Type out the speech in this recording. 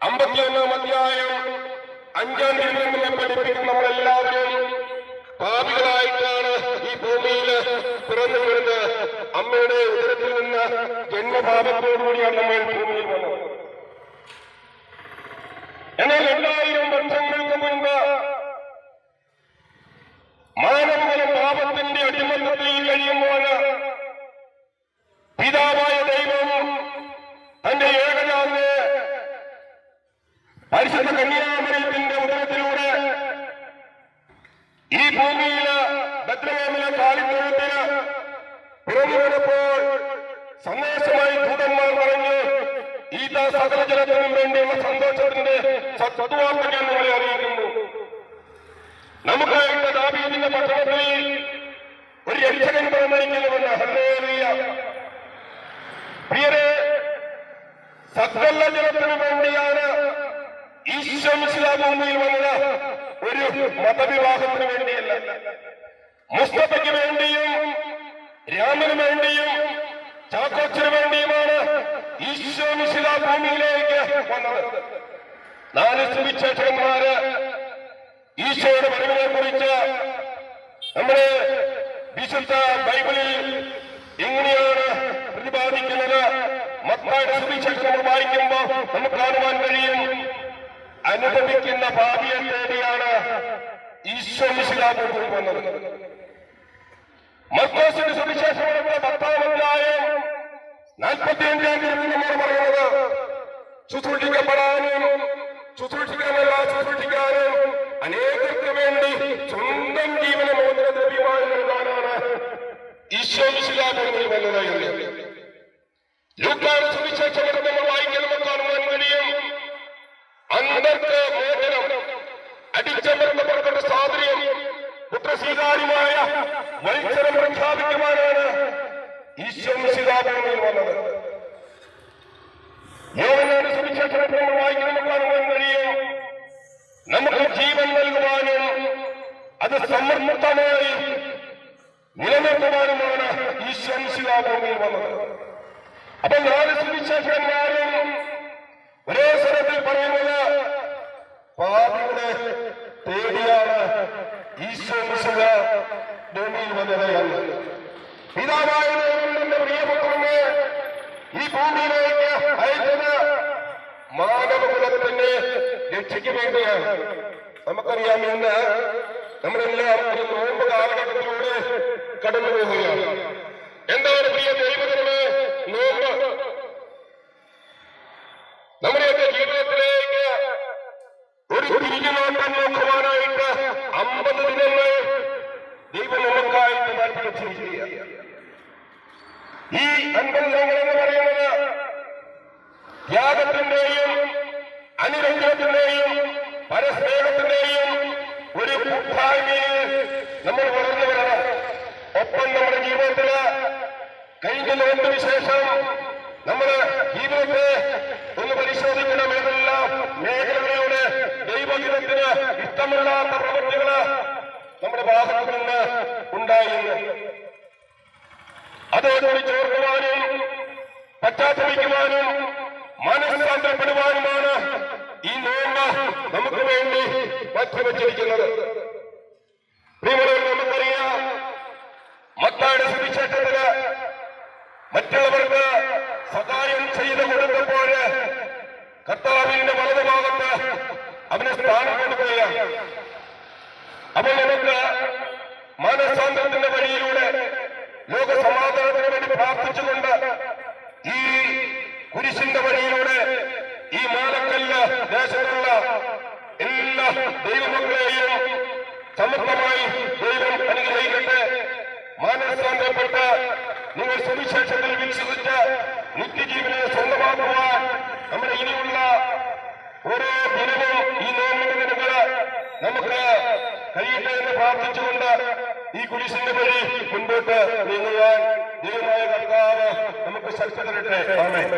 51-ാം അധ്യായം 5-ാം തിരുവചനത്തിലെ പഠിപ്പിക്കുന്ന നമ്മളെല്ലാവരും പാപികളായിട്ടാണ് ഈ ഭൂമിയിൽ പിറന്നു വരുന്നത്. അമ്മയുടെ ഉദരത്തിൽ നിന്ന് ജന്മപാപത്തോടുകൂടിയാണ് നമ്മൾ ഭൂമിയിൽ വന്നത്. എന്നാൽ 2000 വർഷങ്ങൾക്ക് മുൻപ് മാനവകുലം പാപത്തിന്റെ അടിമത്തത്തിൽ കഴിയുമ്പോൾ പിതാവായ ദൈവം തന്റെ ഏകജാതനെ പരിശുദ്ധ കന്യാമറിയത്തിന്റെ ഉദരത്തിലൂടെ ഈ ഭൂമിയിൽ ബത്ലഹേമിലെ കാലിത്തൊഴുത്തിന് പിറന്നു വീണപ്പോൾ സന്ദേശമായി ദൂതന്മാർ പറഞ്ഞു, ഈ സകല ജനത്തിനും വേണ്ടിയുള്ള സന്തോഷത്തിന്റെ സദ്വാർത്ത ഞാൻ നിങ്ങളെ അറിയിക്കുന്നു. നമുക്കായിട്ട് ദാവീദിന്റെ പട്ടണത്തിൽ ഒരു രക്ഷകൻ പിറന്നിരിക്കുന്നുവെന്ന്. ഹല്ലേലൂയ. പ്രിയരെ, സകല ജനത്തിനു വേണ്ടിയാണ് ഈശോ മിശിഹാ ഭൂമിയിൽ വന്നത്. ഒരു മതവിവാഹത്തിന് വേണ്ടിയല്ല. മുസ്തഫയ്ക്ക് വേണ്ടിയും രാമന് വേണ്ടിയും ചാക്കോച്ചിന് വേണ്ടിയുമാണ് ഈശോ മിശിഹാ ഭൂമിയിലേക്ക് വന്നത്. 4 സുവിശേഷകന്മാര് ഈശോയുടെ വരവിനെ കുറിച്ച് നമ്മുടെ വിശുദ്ധ ബൈബിളിൽ എങ്ങനെയാണ് പ്രതിപാദിക്കുന്നത്? മത്തായിയുടെ സുവിശേഷം നമ്മൾ വായിക്കുമ്പോൾ നമുക്ക് കാണുവാൻ കഴിയും, അനുഭവിക്കുന്ന ഭാവിയെ തേടിയാണ് ഈശോ മിശിഹാ ഭൂമിയിൽ വന്നത്. മർക്കോസിന്റെ സുവിശേഷം 10-ാം അധ്യായം 45-ാം തിരുവചനം പറയുന്നത്, ശുശ്രൂഷിക്കപ്പെടാനും ശുശ്രൂഷിക്കാനും അനേകർക്ക് വേണ്ടി സ്വന്തം ജീവന മോചന ദ്രവ്യമായി നൽകാനാണ് ഈശോ മിശിഹാ ഭൂമിയിൽ വന്നത് എന്ന്. ലൂക്കായുടെ സുവിശേഷം നമ്മൾ വായിക്കുമ്പോൾ കാണുവാൻ കഴിയും, അന്തർക്ക് മോചനം, അടിച്ചമർത്തപ്പെട്ട സ്വാതന്ത്ര്യം, പുത്രസ്വീകാര്യമായ മത്സരം പ്രഖ്യാപിക്കുവാനാണ് ഈശോ മിശിഹാ ഭൂമിയിൽ വന്നത്. യോഹന്നാന്റെ സുവിശേഷത്തിൽ നമ്മൾ വായിക്കുമ്പോൾ കാണുവാൻ കഴിയും, നമുക്ക് ജീവൻ നൽകുവാനും അത് സമൃദ്ധമായി നിലനിർത്തുവാനുമാണ് ഈശോ മിശിഹാ ഭൂമിയിൽ വന്നത്. അപ്പൊ 4 സുവിശേഷകന്മാരും ഒരേ സ്വരത്തിൽ പറയുന്നത്, പാപികളെ തേടിയാണ് ഈശോ മിശിഹാ ഭൂമിയിൽ വന്നത് എന്ന്. പിതാവായ ദൈവത്തിന്റെ പ്രിയപുത്രനെ ഈ ഭൂമിയിലേക്ക് അയച്ചത് മാനവകുലത്തിന്റെ രക്ഷയ്ക്ക് വേണ്ടിയാണ്. നമുക്കറിയാം, ഇന്ന് നമ്മളെല്ലാം ഒരു നോമ്പ് കാലഘട്ടത്തിലൂടെ കടന്നു പോവുകയാണ്. എന്താണ് പ്രിയ ദൈവജനമേ നോമ്പ്? നമ്മുടെയൊക്കെ ജീവിതത്തിലേക്ക് ഒരു തിരിഞ്ഞുനോട്ടം നോക്കുവാനായിട്ട് 50 ദിനങ്ങൾ ദൈവം നമുക്കായിട്ട് മാറ്റിവെച്ചിരിക്കുകയാണ്. ഈ 50 ദിനങ്ങൾ എന്ന് പറയുന്നത് ത്യാഗത്തിന്റെയും അനുരഞ്ജനത്തിന്റെയും പരസ്നേഹത്തിന്റെയും ഒരു കൂട്ടായ്മയിൽ നമ്മൾ വളർന്നു വരണം. ഒപ്പം നമ്മുടെ ജീവിതത്തില് കഴിഞ്ഞ നോമ്പിന് ശേഷം നമ്മുടെ ജീവിതത്തെ ഒന്ന് പരിശോധിക്കണം. ഏതെല്ലാം മേഖലകളിലൂടെ ദൈവഹിതത്തിന് ഇഷ്ടമില്ലാത്ത പ്രവൃത്തികള് നമ്മുടെ ഭാഗത്തു നിന്ന് ഉണ്ടായിരുന്നു. അതോടുകൂടി ചോർക്കുവാനും പശ്ചാത്തപിക്കുവാനും മനസ്സാന്തരപ്പെടുവാനുമാണ് ഈ നോമ്പ് നമുക്ക് വേണ്ടി മാറ്റിവെച്ചിരിക്കുന്നത്. പ്രിയമുള്ളവർ, നമുക്കറിയാം, മത്തായിയുടെ സുവിശേഷത്തില് മറ്റുള്ളവർക്ക് സഹായം ചെയ്ത് കൊടുത്തപ്പോൾ കർത്താവിന്റെ വലതുഭാഗത്ത് അവന് സ്ഥാനം കൊടുക്കുകയാണ്. അപ്പോൾ നമുക്ക് മനസ്സാന്തരത്തിന്റെ വഴിയിലൂടെ ലോക സമാധാനത്തിന് വേണ്ടി പ്രാർത്ഥിച്ചുകൊണ്ട് ഈ കുരിശിന്റെ വഴിയിലൂടെ ഈ മാലക്കല്ല് ദേശത്തുള്ള എല്ലാ ദൈവമക്കളെയും സമൃദ്ധമായി ദൈവം അനുഗ്രഹിക്കട്ടെ. മാനസാന്തരപ്പെട്ട് നിങ്ങൾ സുവിശേഷത്തിൽ വിശ്വസിച്ച് നിത്യജീവനെ സ്വന്തമാക്കുവാൻ നമ്മുടെ ഇനിയുള്ള ഓരോ ദിനവും ഈ നോമ്പിന്റെ ദിനങ്ങള് നമുക്ക് കഴിയട്ടെ എന്ന് പ്രാർത്ഥിച്ചുകൊണ്ട് ഈ കുരിശിന്റെ വഴി മുൻപോട്ട് നീങ്ങുവാൻ ദൈവമായ കർത്താവ് നമുക്ക് ശക്തി തരട്ടെ. ആമേൻ.